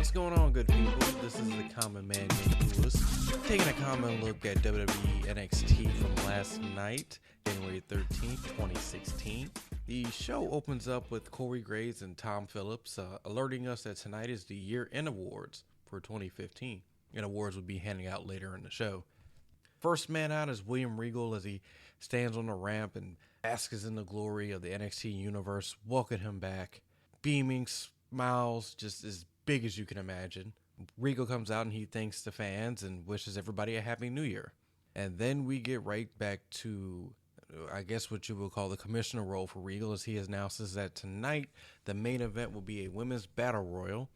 What's going on, good people? This is the Common Man named Lewis, taking a common look at WWE NXT from last night, January 13th, 2016. The show opens up with Corey Graves and Tom Phillips alerting us that tonight is the year-end awards for 2015, and awards will be handing out later in the show. First man out is William Regal as he stands on the ramp and basks in the glory of the NXT universe. Welcome him back, beaming, smiles, just as big as you can imagine. Regal comes out and he thanks the fans and wishes everybody a happy new year. And then we get right back to, I guess what you would call the commissioner role for Regal, as he announces that tonight the main event will be a women's battle royal,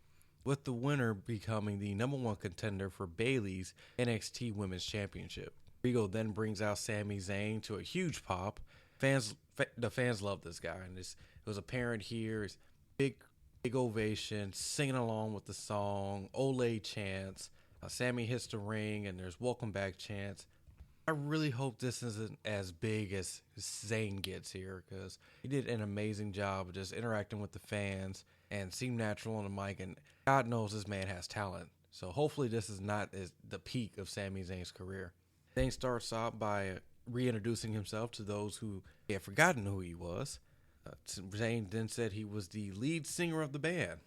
with the winner becoming the number one contender for Bayley's NXT Women's Championship. Regal then brings out Sami Zayn to a huge pop. The fans love this guy, and it was apparent here. It's big ovation, singing along with the song, Ole chants. Sami hits the ring, and there's welcome back chants. I really hope this isn't as big as Zayn gets here, because he did an amazing job of just interacting with the fans and seemed natural on the mic, and God knows this man has talent. So hopefully this is not the peak of Sami Zayn's career. Zayn starts out by reintroducing himself to those who had forgotten who he was. Zayn then said he was the lead singer of the band.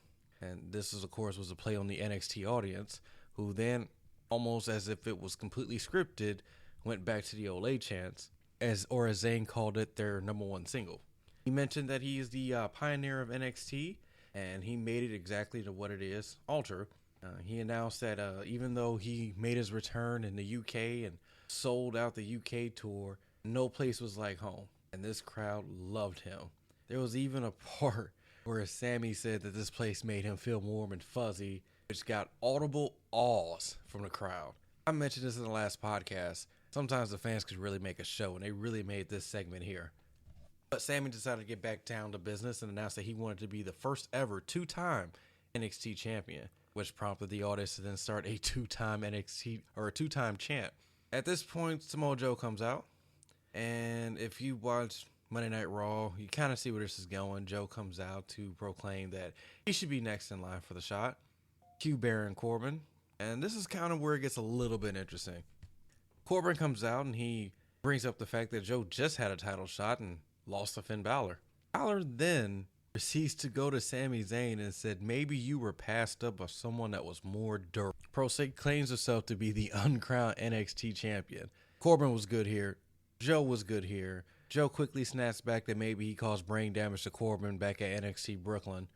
And this, of course, was a play on the NXT audience, who then, almost as if it was completely scripted, went back to the Ole chants, as Zayn called it, their number one single. He mentioned that he is the pioneer of NXT, and he made it exactly to what it is, alter. He announced that even though he made his return in the UK and sold out the UK tour, no place was like home, and this crowd loved him. There was even a part where Sami said that this place made him feel warm and fuzzy, which got audible awes from the crowd. I mentioned this in the last podcast. Sometimes the fans could really make a show, and they really made this segment here. But Sami decided to get back down to business and announced that he wanted to be the first ever two-time NXT champion, which prompted the audience to then start a two-time chant. At this point, Samoa Joe comes out, and if you watch Monday Night Raw, you kind of see where this is going. Joe comes out to proclaim that he should be next in line for the shot. Cue Baron Corbin, and this is kind of where it gets a little bit interesting. Corbin comes out and he brings up the fact that Joe just had a title shot and lost to Finn Balor. Balor then proceeds to go to Sami Zayn and said, maybe you were passed up by someone that was more dirt. Prostate claims himself to be the uncrowned NXT champion. Corbin was good here. Joe was good here. Joe quickly snaps back that maybe he caused brain damage to Corbin back at NXT Brooklyn.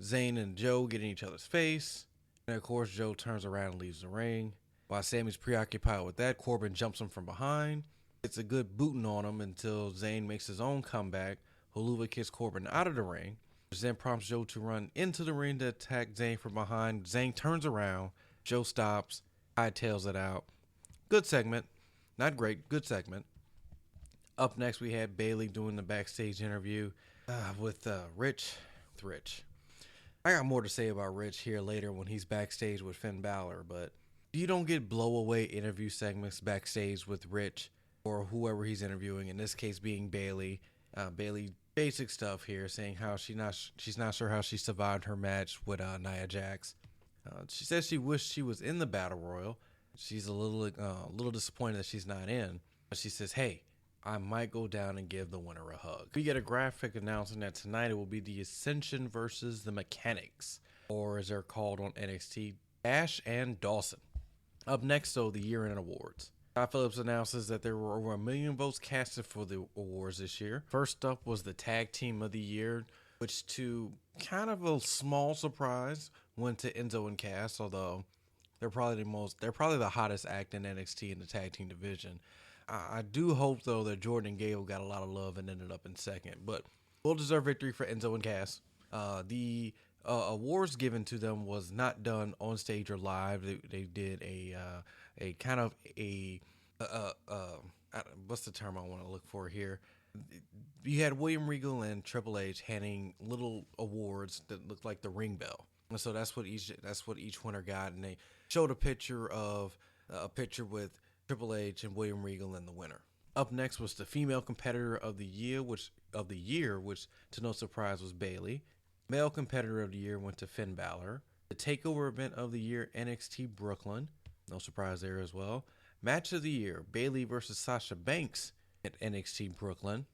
Zayn and Joe get in each other's face. And of course, Joe turns around and leaves the ring. While Sami's preoccupied with that, Corbin jumps him from behind. It's a good booting on him until Zayn makes his own comeback. Helluva kicks Corbin out of the ring, which then prompts Joe to run into the ring to attack Zayn from behind. Zayn turns around. Joe stops, hightails it out. Good segment. Not great, good segment. Up next, we had Bayley doing the backstage interview with Rich. I got more to say about Rich here later when he's backstage with Finn Balor, but you don't get blow-away interview segments backstage with Rich or whoever he's interviewing, in this case being Bayley. Bayley, basic stuff here, saying how she's not sure how she survived her match with Nia Jax. She says she wished she was in the Battle Royal. She's a little disappointed that she's not in, but she says, hey, I might go down and give the winner a hug. We get a graphic announcing that tonight it will be the Ascension versus the Mechanics, or as they're called on NXT, Ash and Dawson. Up next, though, the year-end awards. Todd Phillips announces that there were over 1 million votes casted for the awards this year. First up was the Tag Team of the Year, which, to kind of a small surprise, went to Enzo and Cass, although they're probably the hottest act in NXT in the tag team division. I do hope, though, that Jordan and Gable got a lot of love and ended up in second, but well-deserved victory for Enzo and Cass. The awards given to them was not done on stage or live. They did a kind of what's the term I want to look for here? You had William Regal and Triple H handing little awards that looked like the ring bell, and so that's what each winner got, and they showed a picture with Triple H and William Regal and the winner. Up next was the female competitor of the year, which to no surprise was Bayley. Male competitor of the year went to Finn Balor. The takeover event of the year, NXT Brooklyn. No surprise there as well. Match of the year, Bayley versus Sasha Banks at NXT Brooklyn.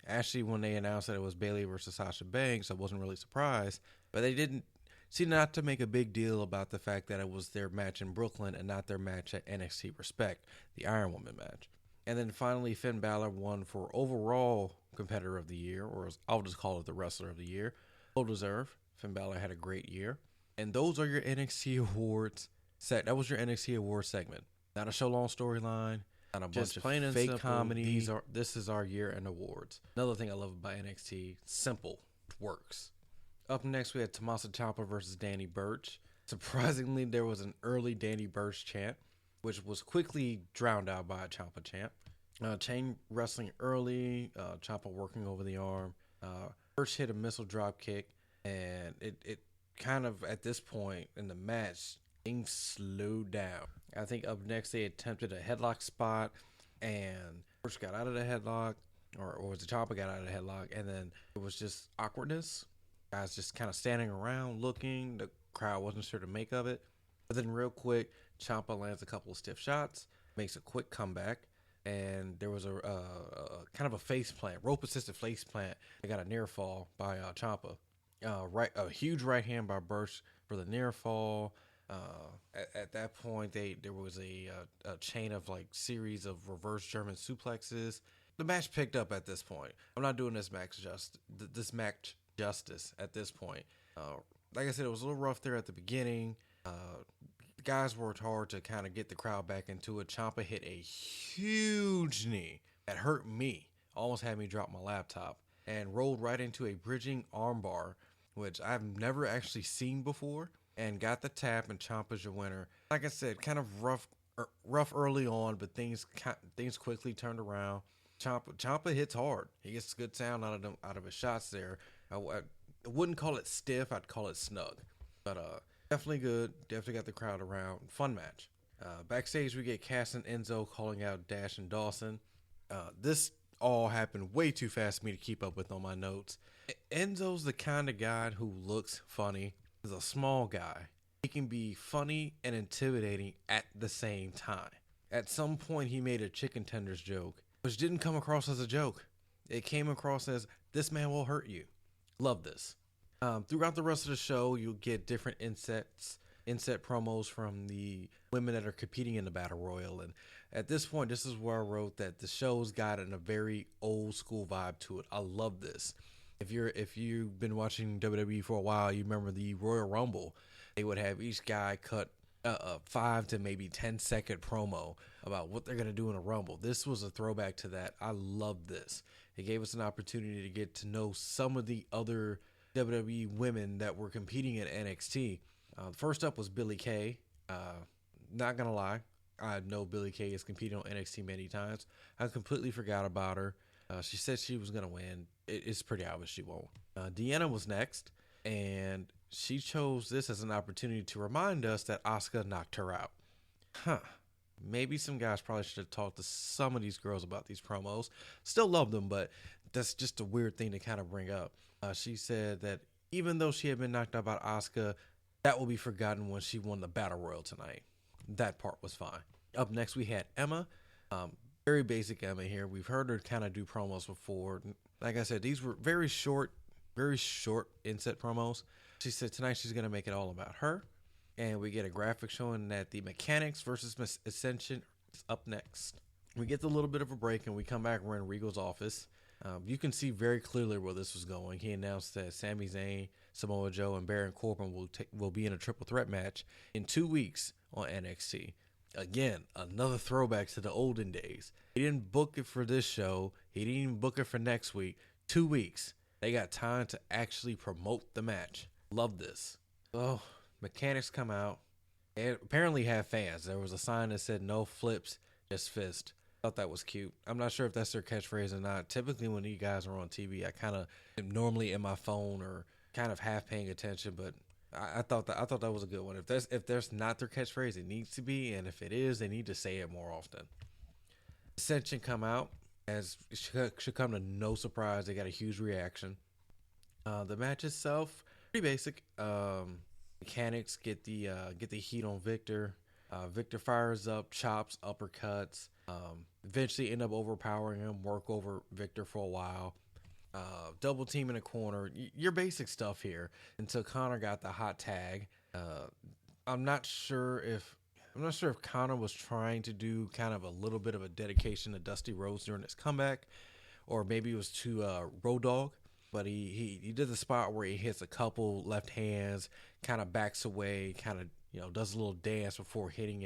Actually, when they announced that it was Bayley versus Sasha Banks, I wasn't really surprised. But they didn't seem not to make a big deal about the fact that it was their match in Brooklyn and not their match at NXT Respect, the Iron Woman match. And then finally, Finn Balor won for overall competitor of the year, or I'll just call it the wrestler of the year. Well deserved. Finn Balor had a great year. And those are your NXT Awards. That was your NXT Awards segment. Not a show-long storyline. Not a bunch of fake comedy. This is our year in awards. Another thing I love about NXT, simple, works. Up next, we had Tommaso Ciampa versus Danny Birch. Surprisingly, there was an early Danny Birch chant, which was quickly drowned out by a Ciampa chant. Chain wrestling early, Ciampa working over the arm. Birch hit a missile drop kick, and it kind of, at this point in the match, things slowed down. I think up next they attempted a headlock spot, and Birch got out of the headlock, or was it Ciampa got out of the headlock, and then it was just awkwardness. Guys just kind of standing around looking. The crowd wasn't sure to make of it. But then real quick, Ciampa lands a couple of stiff shots, makes a quick comeback, and there was a kind of a face plant, rope assisted face plant. They got a near fall by Ciampa. A huge right hand by Birch for the near fall. At that point, there was a chain of like series of reverse German suplexes. The match picked up at this point. I'm not doing this match justice at this point. Like I said, it was a little rough there at the beginning. The guys worked hard to kind of get the crowd back into it. Ciampa hit a huge knee that hurt me, almost had me drop my laptop, and rolled right into a bridging armbar, which I've never actually seen before, and got the tap, and Ciampa's your winner. Like I said, kind of rough early on, but things quickly turned around. Ciampa hits hard. He gets good sound out of his shots there. I wouldn't call it stiff. I'd call it snug. But definitely good. Definitely got the crowd around. Fun match. Backstage, we get Cass and Enzo calling out Dash and Dawson. This all happened way too fast for me to keep up with on my notes. Enzo's the kind of guy who looks funny. He's a small guy. He can be funny and intimidating at the same time. At some point, he made a chicken tenders joke, which didn't come across as a joke. It came across as, this man will hurt you. Love this. Throughout the rest of the show, you'll get different inset promos from the women that are competing in the Battle Royal. And at this point, this is where I wrote that the show's got a very old school vibe to it. I love this. If you've been watching WWE for a while, you remember the Royal Rumble. They would have each guy cut a 5 to maybe 10-second promo about what they're going to do in a Rumble. This was a throwback to that. I love this. It gave us an opportunity to get to know some of the other WWE women that were competing at NXT. First up was Billie Kay. Not going to lie, I know Billie Kay has competed on NXT many times. I completely forgot about her. She said she was going to win. It's pretty obvious she won't. Deanna was next, and she chose this as an opportunity to remind us that Asuka knocked her out. Maybe some guys probably should have talked to some of these girls about these promos. Still love them, but that's just a weird thing to kind of bring up. She said that even though she had been knocked out by Asuka, that will be forgotten when she won the Battle Royal tonight. That part was fine. Up next, we had Emma. Very basic Emma here. We've heard her kind of do promos before. Like I said, these were very short inset promos. She said tonight she's going to make it all about her. And we get a graphic showing that the Mechanics versus Miss Ascension is up next. We get a little bit of a break, and we come back. We're in Regal's office. You can see very clearly where this was going. He announced that Sami Zayn, Samoa Joe, and Baron Corbin will be in a triple threat match in 2 weeks on NXT. Again, another throwback to the olden days. He didn't book it for this show. He didn't even book it for next week. 2 weeks. They got time to actually promote the match. Love this. Oh, Mechanics come out. They apparently have fans. There was a sign that said no flips, just fist. Thought that was cute. I'm not sure if that's their catchphrase or not. Typically when you guys are on TV, I kind of am normally in my phone or kind of half paying attention, but I thought that was a good one. If there's not their catchphrase, it needs to be, and if it is, they need to say it more often. Ascension come out, as should come to no surprise. They got a huge reaction. The match itself, pretty basic. Mechanics get the heat on Victor. Victor fires up, chops, uppercuts. Eventually end up overpowering him, work over Victor for a while. Double team in a corner. Your basic stuff here until Connor got the hot tag. I'm not sure if Connor was trying to do kind of a little bit of a dedication to Dusty Rhodes during his comeback, or maybe it was to Road Dogg. But he did the spot where he hits a couple left hands, kind of backs away, kind of does a little dance before hitting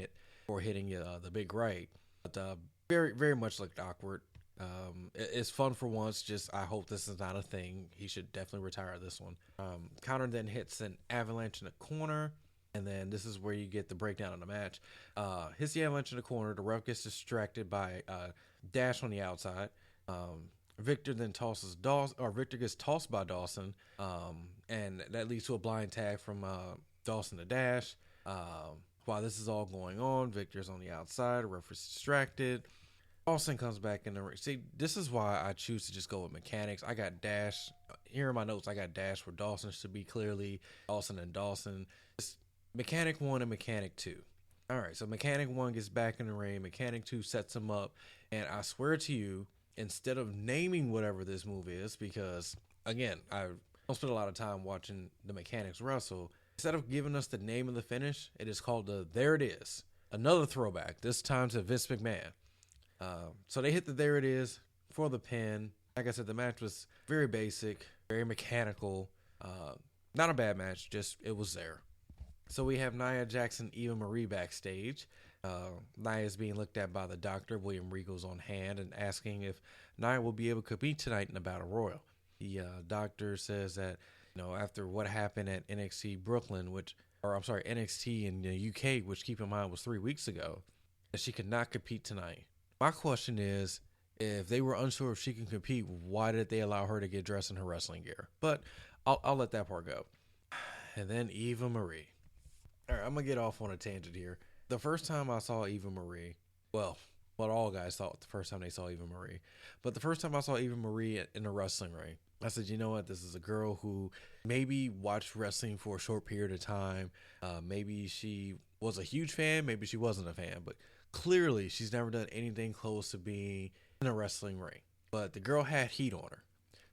the big right. But very very much looked awkward. It's fun for once. Just I hope this is not a thing. He should definitely retire this one. Connor then hits an avalanche in the corner, and then this is where you get the breakdown of the match. Hits the avalanche in the corner. The ref gets distracted by Dash on the outside. Victor then tosses Dawson, or Victor gets tossed by Dawson, and that leads to a blind tag from Dawson to Dash. While this is all going on, Victor's on the outside. The ref is distracted. Dawson comes back in the ring. See, this is why I choose to just go with mechanics. I got Dash. Here in my notes, I got Dash where Dawson should be clearly Dawson and Dawson. It's Mechanic 1 and Mechanic 2. All right, so Mechanic 1 gets back in the ring. Mechanic 2 sets him up. And I swear to you, instead of naming whatever this move is, because, again, I don't spend a lot of time watching the Mechanics wrestle, instead of giving us the name of the finish, it is called the There It Is. Another throwback, this time to Vince McMahon. So they hit the There It Is for the pin. Like I said, the match was very basic, very mechanical. Not a bad match, just it was there. So we have Nia Jax, Eva Marie backstage. Nia is being looked at by the doctor. William Regal's on hand and asking if Nia will be able to compete tonight in the Battle Royal. The doctor says that after what happened at NXT NXT in the UK, which keep in mind was 3 weeks ago, that she could not compete tonight. My question is, if they were unsure if she can compete, why did they allow her to get dressed in her wrestling gear? But I'll let that part go. And then Eva Marie. All right, I'm going to get off on a tangent here. The first time I saw Eva Marie, well, what all guys thought the first time they saw Eva Marie, but the first time I saw Eva Marie in a wrestling ring, I said, you know what? This is a girl who maybe watched wrestling for a short period of time. Maybe she was a huge fan. Maybe she wasn't a fan, but clearly she's never done anything close to being in a wrestling ring. But the girl had heat on her.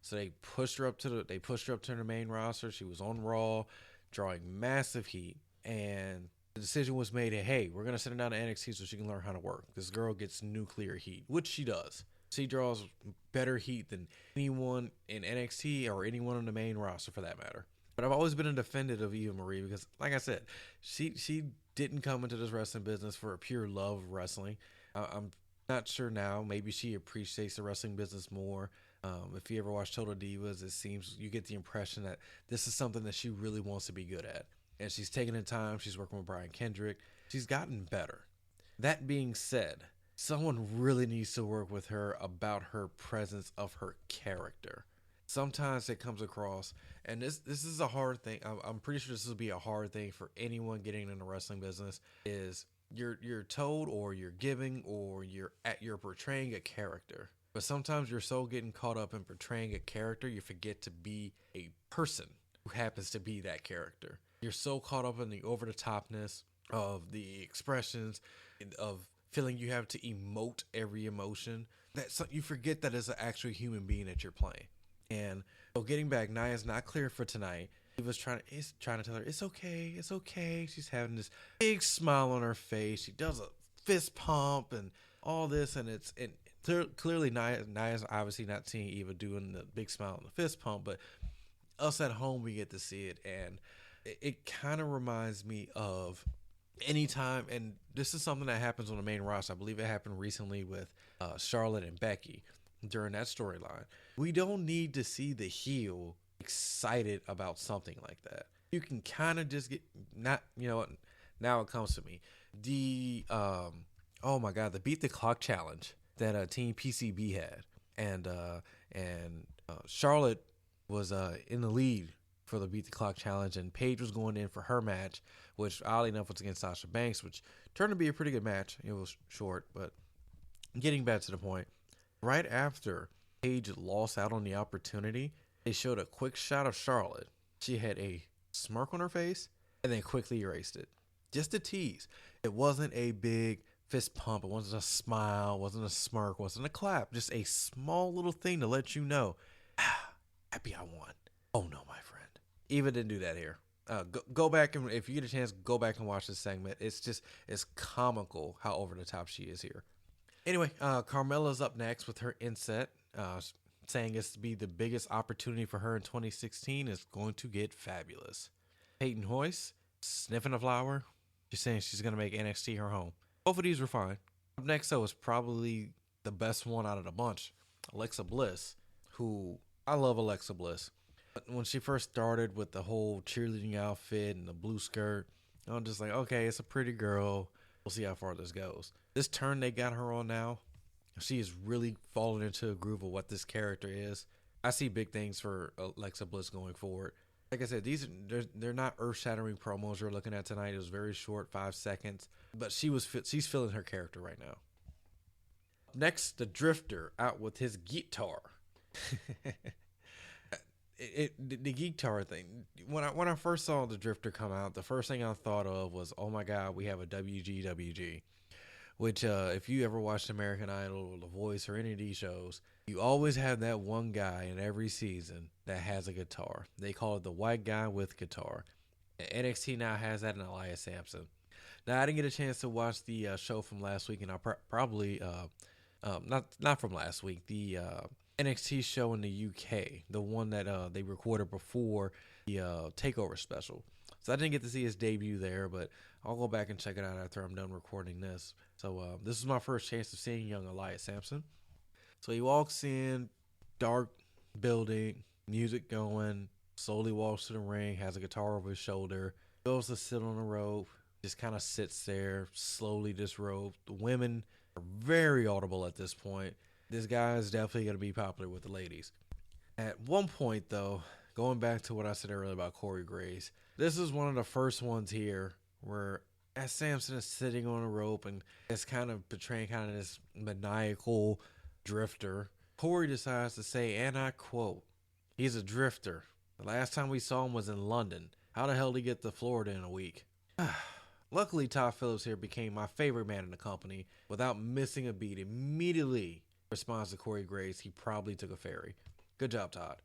So they pushed her up to the main roster. She was on Raw, drawing massive heat. And the decision was made, hey, we're going to send her down to NXT so she can learn how to work. This girl gets nuclear heat, which she does. She draws better heat than anyone in NXT or anyone on the main roster for that matter. But I've always been a defender of Eva Marie because, like I said, she didn't come into this wrestling business for a pure love of wrestling. I'm not sure now. Maybe she appreciates the wrestling business more. If you ever watch Total Divas, it seems you get the impression that this is something that she really wants to be good at. And she's taking the time. She's working with Brian Kendrick. She's gotten better. That being said, someone really needs to work with her about her presence of her character. Sometimes it comes across, and this is a hard thing. I'm pretty sure this will be a hard thing for anyone getting in the wrestling business. Is you're told, or you're giving, or you're portraying a character. But sometimes you're so getting caught up in portraying a character, you forget to be a person who happens to be that character. You're so caught up in the over-the-topness of the expressions, of feeling you have to emote every emotion, that you forget that it's an actual human being that you're playing. And so getting back, Nia's not clear for tonight. He was trying to tell her, it's okay, it's okay. She's having this big smile on her face. She does a fist pump and all this, and clearly Nia's obviously not seeing Eva doing the big smile and the fist pump, but us at home, we get to see it, and it kind of reminds me of anytime, and this is something that happens on the main roster. I believe it happened recently with Charlotte and Becky during that storyline. We don't need to see the heel excited about something like that. You can kind of just get, not, now it comes to me. The, oh my God, the Beat the Clock challenge that Team PCB had. And Charlotte was in the lead for the Beat the Clock challenge, and Paige was going in for her match, which oddly enough was against Sasha Banks, which turned to be a pretty good match. It was short, but getting back to the point, right after Paige lost out on the opportunity, they showed a quick shot of Charlotte. She had a smirk on her face, and then quickly erased it. Just a tease. It wasn't a big fist pump. It wasn't a smile. It wasn't a smirk. It wasn't a clap. Just a small little thing to let you know, happy I won. Oh no, my friend. Eva didn't do that here. Go back, and if you get a chance, go back and watch this segment. It's comical how over the top she is here. Anyway, Carmella's up next with her inset, saying it's to be the biggest opportunity for her in 2016 is going to get fabulous. Peyton Royce, sniffing a flower, just saying she's going to make NXT her home. Both of these were fine. Up next, though, is probably the best one out of the bunch, Alexa Bliss, who I love Alexa Bliss. But when she first started with the whole cheerleading outfit and the blue skirt, I'm just like, okay, it's a pretty girl. We'll see how far this goes. This turn they got her on now, she is really falling into a groove of what this character is. I see big things for Alexa Bliss going forward. Like I said, they're not earth-shattering promos you're looking at tonight. It was very short, 5 seconds, but she's feeling her character right now. Next, the Drifter out with his guitar. The guitar thing. When I first saw the Drifter come out, the first thing I thought of was, oh my God, we have a WGWG. Which, if you ever watched American Idol or The Voice or any of these shows, you always have that one guy in every season that has a guitar. They call it the white guy with guitar. NXT now has that in Elias Sampson. Now, I didn't get a chance to watch the show from last week, and I'll probably, not from last week, the NXT show in the UK, the one that they recorded before the Takeover special. So I didn't get to see his debut there, but I'll go back and check it out after I'm done recording this. So this is my first chance of seeing young Elias Sampson. So he walks in, dark building, music going, slowly walks to the ring, has a guitar over his shoulder, goes to sit on the rope, just kind of sits there, slowly disrobed. The women are very audible at this point. This guy is definitely going to be popular with the ladies. At one point, though, going back to what I said earlier about Corey Graves, this is one of the first ones here where as Sampson is sitting on a rope and is kind of portraying kind of this maniacal drifter, Corey decides to say, and I quote, he's a drifter. The last time we saw him was in London. How the hell did he get to Florida in a week? Luckily, Todd Phillips here became my favorite man in the company without missing a beat. Immediately responds to Corey Graves. He probably took a ferry. Good job, Todd.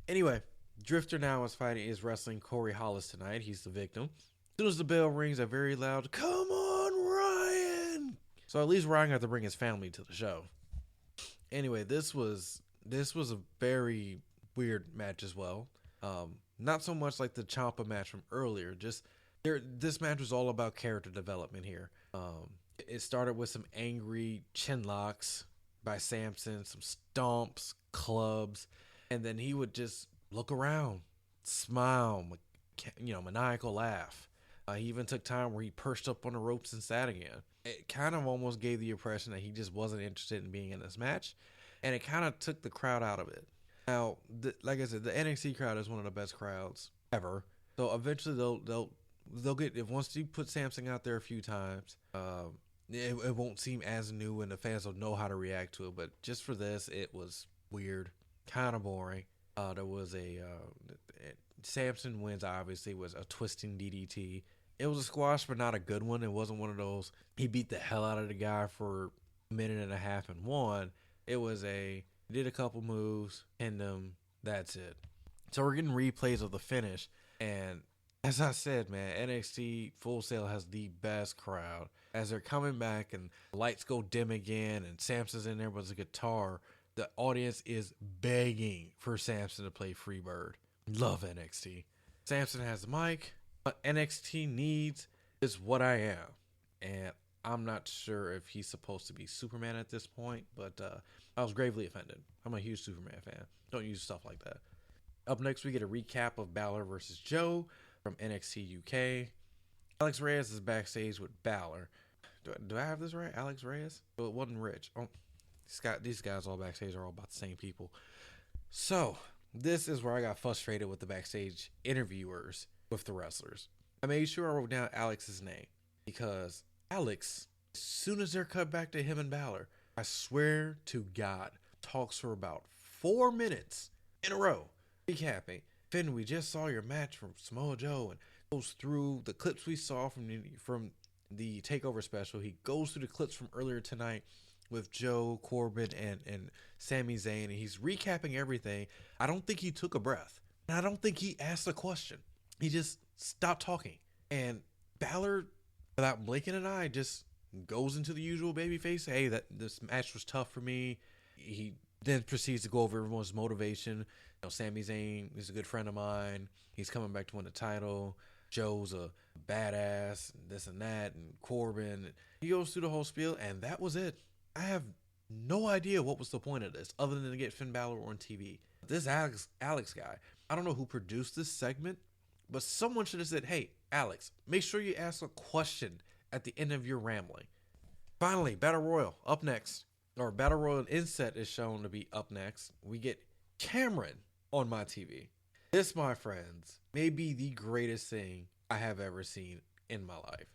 Anyway, Drifter now is wrestling Corey Hollis tonight. He's the victim. As soon as the bell rings, a very loud, "Come on, Ryan!" So at least Ryan got to bring his family to the show. Anyway, this was a very weird match as well. Not so much like the Ciampa match from earlier. This match was all about character development here. It started with some angry chin locks by Sampson, some stomps, clubs, and then he would just look around, smile, maniacal laugh. He even took time where he perched up on the ropes and sat again. It kind of almost gave the impression that he just wasn't interested in being in this match, and it kind of took the crowd out of it. Now, like I said, the NXT crowd is one of the best crowds ever. So eventually they'll get, if once you put Sampson out there a few times, it won't seem as new and the fans will know how to react to it. But just for this, it was weird, kind of boring. There was Sampson wins, obviously, was a twisting DDT. It was a squash, but not a good one. It wasn't one of those, he beat the hell out of the guy for a minute and a half and won. It was he did a couple moves, pinned him, that's it. So we're getting replays of the finish. And as I said, man, NXT Full Sail has the best crowd. As they're coming back and the lights go dim again and Sampson's in there with a guitar, the audience is begging for Sampson to play Freebird. Love NXT. Sampson has the mic. What NXT needs is what I am. And I'm not sure if he's supposed to be Superman at this point, but I was gravely offended. I'm a huge Superman fan. Don't use stuff like that. Up next, we get a recap of Balor versus Joe from NXT UK. Alex Reyes is backstage with Balor. Do I have this right? Alex Reyes? Well, it wasn't Rich. Oh, these guys all backstage are all about the same people. So, this is where I got frustrated with the backstage interviewers with the wrestlers. I made sure I wrote down Alex's name because Alex, as soon as they're cut back to him and Balor, I swear to God, talks for about 4 minutes in a row, recapping. Finn, we just saw your match from Samoa Joe, and goes through the clips we saw from the Takeover special. He goes through the clips from earlier tonight with Joe, Corbin, and Sami Zayn, and he's recapping everything. I don't think he took a breath. And I don't think he asked a question. He just stopped talking. And Balor, without blinking an eye, just goes into the usual babyface. Hey, this match was tough for me. He then proceeds to go over everyone's motivation. You know, Sami Zayn is a good friend of mine. He's coming back to win the title. Joe's a badass, and this and that, and Corbin. He goes through the whole spiel, and that was it. I have no idea what was the point of this, other than to get Finn Balor on TV. This Alex guy, I don't know who produced this segment, but someone should have said, hey, Alex, make sure you ask a question at the end of your rambling. Finally, Battle Royal up next. Or Battle Royal inset is shown to be up next. We get Cameron on my TV. This, my friends, may be the greatest thing I have ever seen in my life.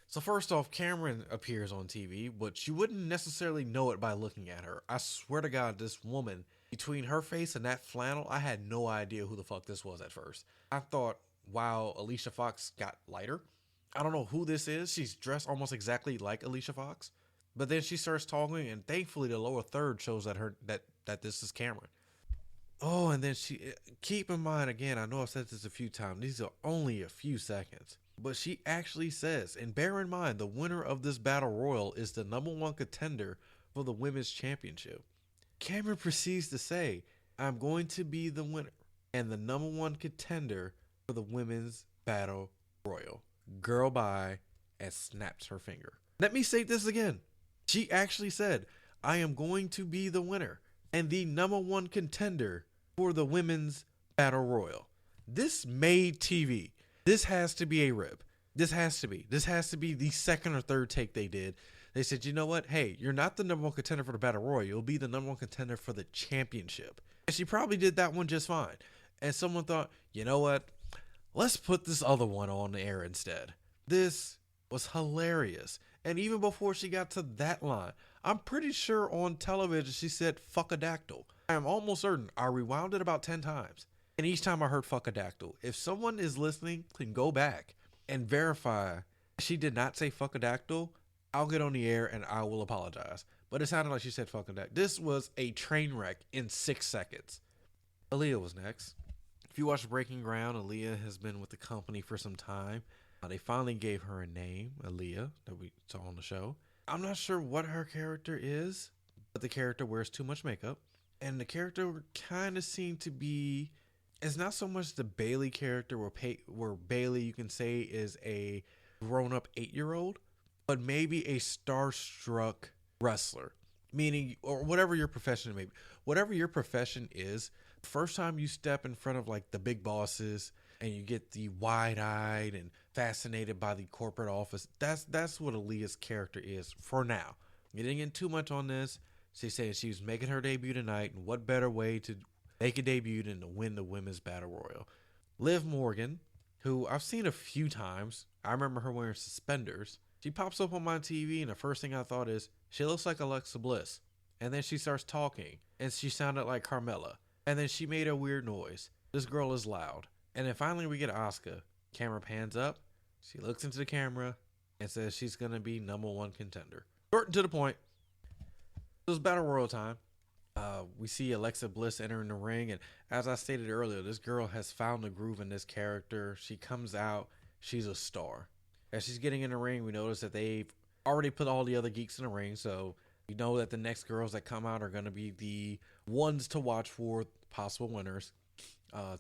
So first off, Cameron appears on TV, but you wouldn't necessarily know it by looking at her. I swear to God, this woman, between her face and that flannel, I had no idea who the fuck this was at first. I thought, wow, Alicia Fox got lighter. I don't know who this is. She's dressed almost exactly like Alicia Fox. But then she starts talking, and thankfully the lower third shows that this is Cameron. Oh, and then keep in mind, again, I know I've said this a few times, these are only a few seconds. But she actually says, and bear in mind, the winner of this Battle Royal is the #1 contender for the Women's Championship. Cameron proceeds to say, I'm going to be the winner and the #1 contender for the Women's Battle Royal. Girl, bye, and snaps her finger. Let me say this again. She actually said, I am going to be the winner and the #1 contender for the Women's Battle Royal. This made TV. This has to be a rip. This has to be the second or third take they did. They said, you know what? Hey, you're not the #1 contender for the Battle Royal. You'll be the #1 contender for the championship. And she probably did that one just fine. And someone thought, you know what? Let's put this other one on the air instead. This was hilarious. And even before she got to that line, I'm pretty sure on television she said fuckadactyl. I am almost certain I rewound it about 10 times. And each time I heard fuckadactyl. If someone is listening, can go back and verify she did not say fuckadactyl, I'll get on the air and I will apologize. But it sounded like she said fuckadactyl. This was a train wreck in 6 seconds. Aaliyah was next. If you watch Breaking Ground, Aaliyah has been with the company for some time. They finally gave her a name, Aaliyah, that we saw on the show. I'm not sure what her character is, but the character wears too much makeup. And the character kind of seemed to be, it's not so much the Bayley character where Bayley, you can say, is a grown-up 8-year-old, but maybe a starstruck wrestler. Meaning, or whatever your profession may be. Whatever your profession is, the first time you step in front of like the big bosses and you get the wide-eyed and fascinated by the corporate office, that's what Aaliyah's character is for now. You didn't get too much on this. She said she was making her debut tonight, and what better way to make a debut than to win the Women's Battle Royal. Liv Morgan, who I've seen a few times. I remember her wearing suspenders. She pops up on my TV, and the first thing I thought is, she looks like Alexa Bliss. And then she starts talking, and she sounded like Carmella. And then she made a weird noise. This girl is loud. And then finally we get Asuka. Camera pans up. She looks into the camera and says she's going to be #1 contender. Short and to the point. It was Battle Royal time. We see Alexa Bliss entering the ring. And as I stated earlier, this girl has found a groove in this character. She comes out. She's a star. As she's getting in the ring, we notice that they've already put all the other geeks in the ring. So we know that the next girls that come out are going to be the ones to watch for, possible winners.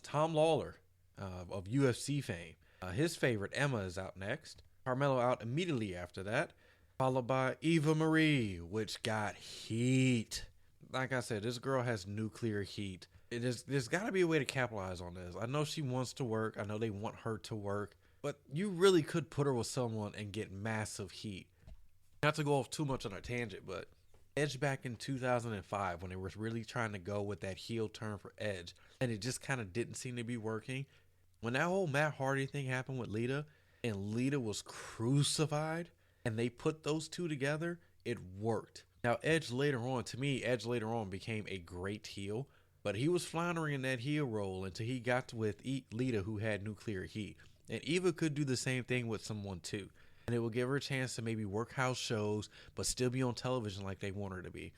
Tom Lawler of UFC fame. His favorite, Emma, is out next. Carmella out immediately after that. Followed by Eva Marie, which got heat. Like I said, this girl has nuclear heat. There's got to be a way to capitalize on this. I know she wants to work. I know they want her to work. But you really could put her with someone and get massive heat. Not to go off too much on a tangent, but Edge back in 2005 when they were really trying to go with that heel turn for Edge, and it just kind of didn't seem to be working. When that whole Matt Hardy thing happened with Lita, and Lita was crucified, and they put those two together, it worked. Now, Edge later on became a great heel, but he was floundering in that heel role until he got with Lita, who had nuclear heat. And Eva could do the same thing with someone too. And it will give her a chance to maybe work house shows, but still be on television like they want her to be.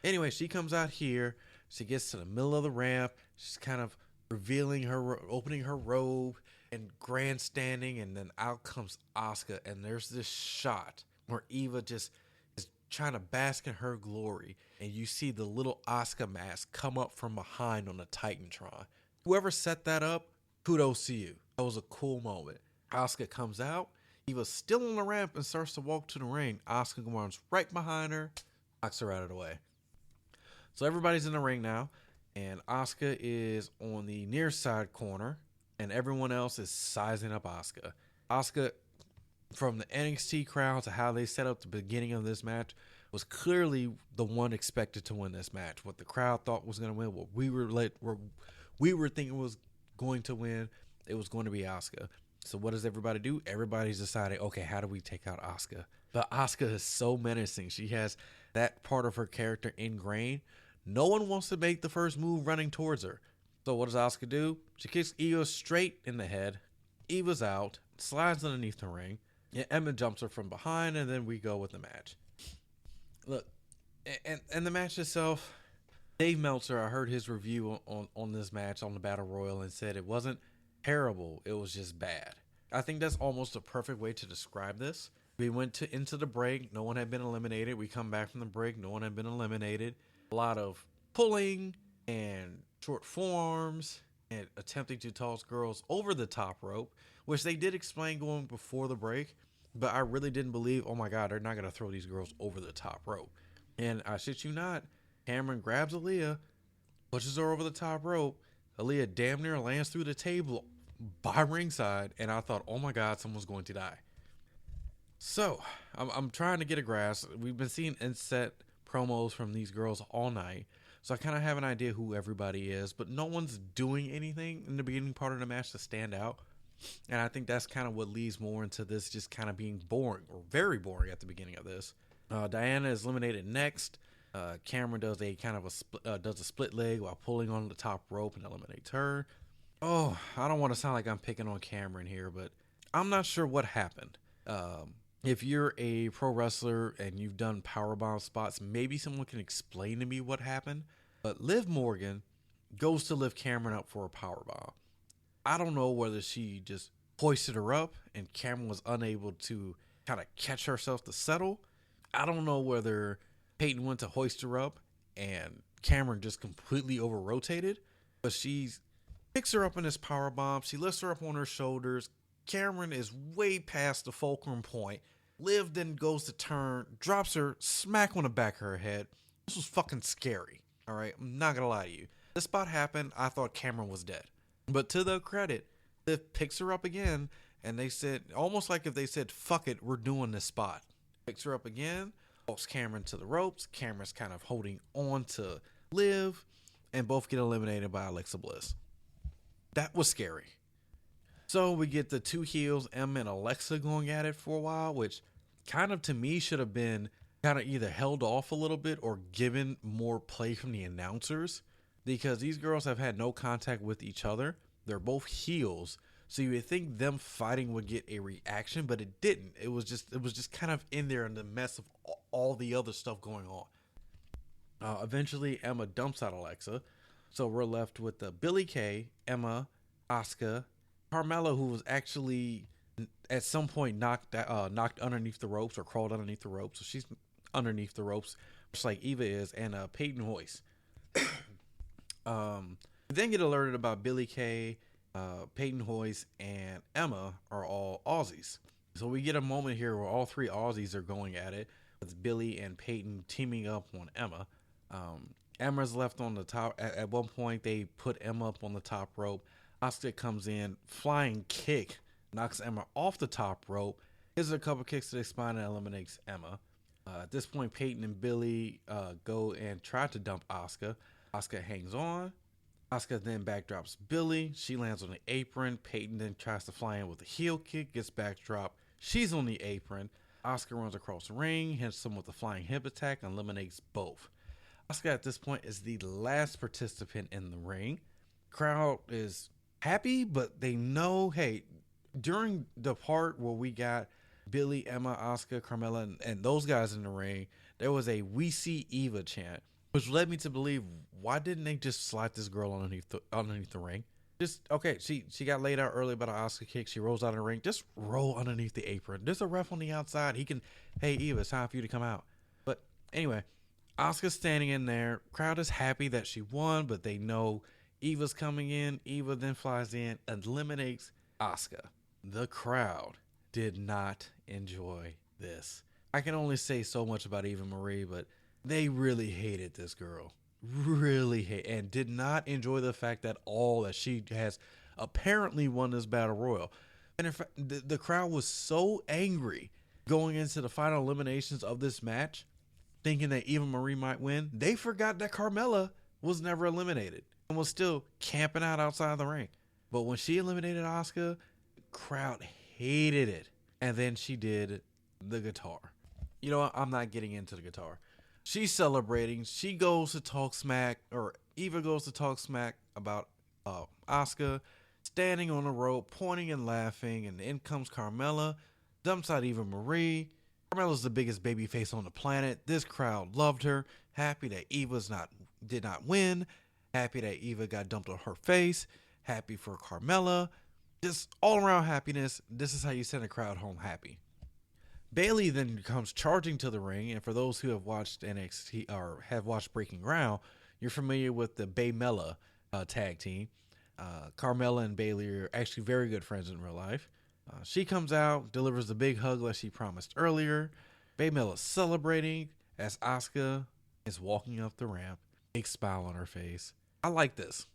Anyway, she comes out here. She gets to the middle of the ramp. She's kind of revealing opening her robe and grandstanding. And then out comes Asuka. And there's this shot where Eva just is trying to bask in her glory. And you see the little Asuka mask come up from behind on the Titantron. Whoever set that up, kudos to you. That was a cool moment. Asuka comes out. Eva's still on the ramp and starts to walk to the ring. Asuka runs right behind her, knocks her out of the way. So everybody's in the ring now, and Asuka is on the near side corner, and everyone else is sizing up Asuka. Asuka, from the NXT crowd to how they set up the beginning of this match, was clearly the one expected to win this match. What the crowd thought was going to win, what we were thinking was going to win, it was going to be Asuka. So what does everybody do? Everybody's deciding, okay, how do we take out Asuka? But Asuka is so menacing. She has that part of her character ingrained. No one wants to make the first move running towards her. So what does Asuka do? She kicks Eva straight in the head. Eva's out, slides underneath the ring. And Emma jumps her from behind, and then we go with the match. Look, and the match itself, Dave Meltzer, I heard his review on this match on the Battle Royal and said it wasn't terrible, it was just bad. I think that's almost a perfect way to describe this. We went into the break, no one had been eliminated. We come back from the break, no one had been eliminated. A lot of pulling and short forms and attempting to toss girls over the top rope, which they did explain going before the break, but I really didn't believe, oh my God, they're not going to throw these girls over the top rope. And I shit you not, Cameron grabs Aaliyah, pushes her over the top rope. Aaliyah damn near lands through the table by ringside, and I thought, oh my God, someone's going to die. So, I'm trying to get a grasp. We've been seeing inset promos from these girls all night, so I kind of have an idea who everybody is, but no one's doing anything in the beginning part of the match to stand out. And I think that's kind of what leads more into this just kind of being boring, or very boring at the beginning of this. Diana is eliminated next. Cameron does a kind of a split leg while pulling on the top rope and eliminates her. Oh, I don't want to sound like I'm picking on Cameron here, but I'm not sure what happened. If you're a pro wrestler and you've done powerbomb spots, maybe someone can explain to me what happened. But Liv Morgan goes to lift Cameron up for a powerbomb. I don't know whether she just hoisted her up and Cameron was unable to kind of catch herself to settle. I don't know whether Peyton went to hoist her up and Cameron just completely over-rotated, but she picks her up in this powerbomb. She lifts her up on her shoulders. Cameron is way past the fulcrum point. Liv then goes to turn, drops her smack on the back of her head. This was fucking scary. All right, I'm not gonna lie to you. This spot happened, I thought Cameron was dead. But to their credit, Liv picks her up again, and they said, almost like if they said, fuck it, we're doing this spot. Picks her up again, walks Cameron to the ropes. Cameron's kind of holding on to Liv, and both get eliminated by Alexa Bliss. That was scary. So we get the two heels, Emma and Alexa, going at it for a while, which kind of to me should have been kind of either held off a little bit or given more play from the announcers, because these girls have had no contact with each other. They're both heels, so you would think them fighting would get a reaction, but it didn't. It was just kind of in there in the mess of all the other stuff going on. Eventually, Emma dumps out Alexa, so we're left with Billie Kay, Emma, Asuka, Carmella, who was actually at some point knocked underneath the ropes or crawled underneath the ropes, so she's underneath the ropes, just like Eva is, and Peyton Royce. We then get alerted about Billie Kay, Peyton Royce, and Emma are all Aussies. So we get a moment here where all three Aussies are going at it, with Billie and Peyton teaming up on Emma. Emma's left on the top. At one point, they put Emma up on the top rope. Asuka comes in, flying kick, knocks Emma off the top rope, gives her a couple kicks to the spine, and eliminates Emma. At this point, Peyton and Billie go and try to dump Asuka. Asuka hangs on. Asuka then backdrops Billie. She lands on the apron. Peyton then tries to fly in with a heel kick, gets backdropped. She's on the apron. Asuka runs across the ring, hits him with a flying hip attack, and eliminates both. Asuka at this point is the last participant in the ring. Crowd is happy, but they know, hey, during the part where we got Billy, Emma, Asuka, Carmella, and those guys in the ring, there was a "We See Eva" chant, which led me to believe, why didn't they just slide this girl underneath the ring? Just, okay, she got laid out early about an Asuka kick. She rolls out of the ring. Just roll underneath the apron. There's a ref on the outside. He can, hey, Eva, it's time for you to come out. But anyway, Asuka's standing in there. Crowd is happy that she won, but they know Eva's coming in. Eva then flies in, eliminates Asuka. The crowd did not enjoy this. I can only say so much about Eva Marie, but they really hated this girl. Really hate, and did not enjoy the fact that she has apparently won this battle royal. And in fact, the crowd was so angry going into the final eliminations of this match, thinking that Eva Marie might win, they forgot that Carmella was never eliminated and was still camping out outside the ring. But when she eliminated Asuka, the crowd hated it. And then she did the guitar. You know what? I'm not getting into the guitar. She's celebrating. She goes to talk smack, or Eva goes to talk smack about Asuka, standing on the rope, pointing and laughing, and in comes Carmella, dumps out Eva Marie. Carmella's the biggest baby face on the planet. This crowd loved her, happy that did not win, happy that Eva got dumped on her face, happy for Carmella. Just all around happiness. This is how you send a crowd home happy. Bayley then comes charging to the ring, and for those who have watched NXT or have watched Breaking Ground, you're familiar with the Baymella tag team. Carmella and Bayley are actually very good friends in real life. She comes out, delivers the big hug like she promised earlier. Baymella celebrating as Asuka is walking up the ramp, big smile on her face. I like this.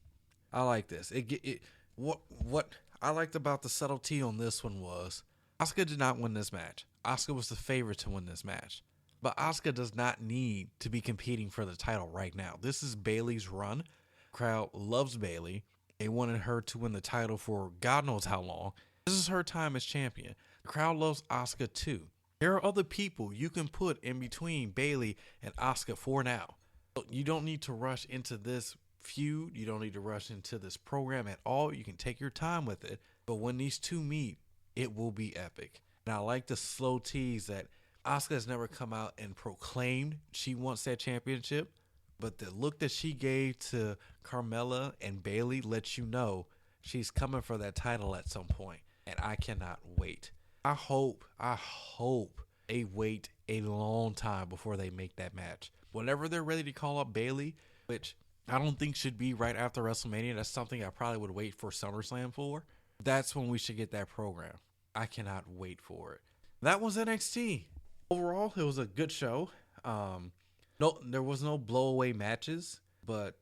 What I liked about the subtlety on this one was Asuka did not win this match. Asuka was the favorite to win this match. But Asuka does not need to be competing for the title right now. This is Bayley's run. Crowd loves Bayley. They wanted her to win the title for God knows how long. This is her time as champion. The crowd loves Asuka too. There are other people you can put in between Bayley and Asuka for now. You don't need to rush into this feud. You don't need to rush into this program at all. You can take your time with it. But when these two meet, it will be epic. And I like the slow tease that Asuka has never come out and proclaimed she wants that championship. But the look that she gave to Carmella and Bayley lets you know she's coming for that title at some point. And I cannot wait. I hope they wait a long time before they make that match. Whenever they're ready to call up Bayley, which I don't think should be right after WrestleMania. That's something I probably would wait for SummerSlam for. That's when we should get that program. I cannot wait for it. That was NXT. Overall, it was a good show. No, there was no blowaway matches, but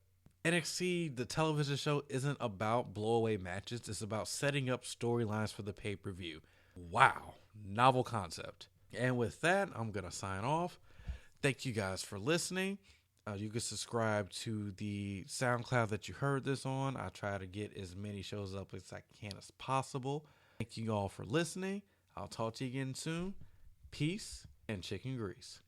NXT, the television show, isn't about blowaway matches. It's about setting up storylines for the pay-per-view. Wow. Novel concept. And with that, I'm going to sign off. Thank you guys for listening. You can subscribe to the SoundCloud that you heard this on. I try to get as many shows up as I can as possible. Thank you all for listening. I'll talk to you again soon. Peace and chicken grease.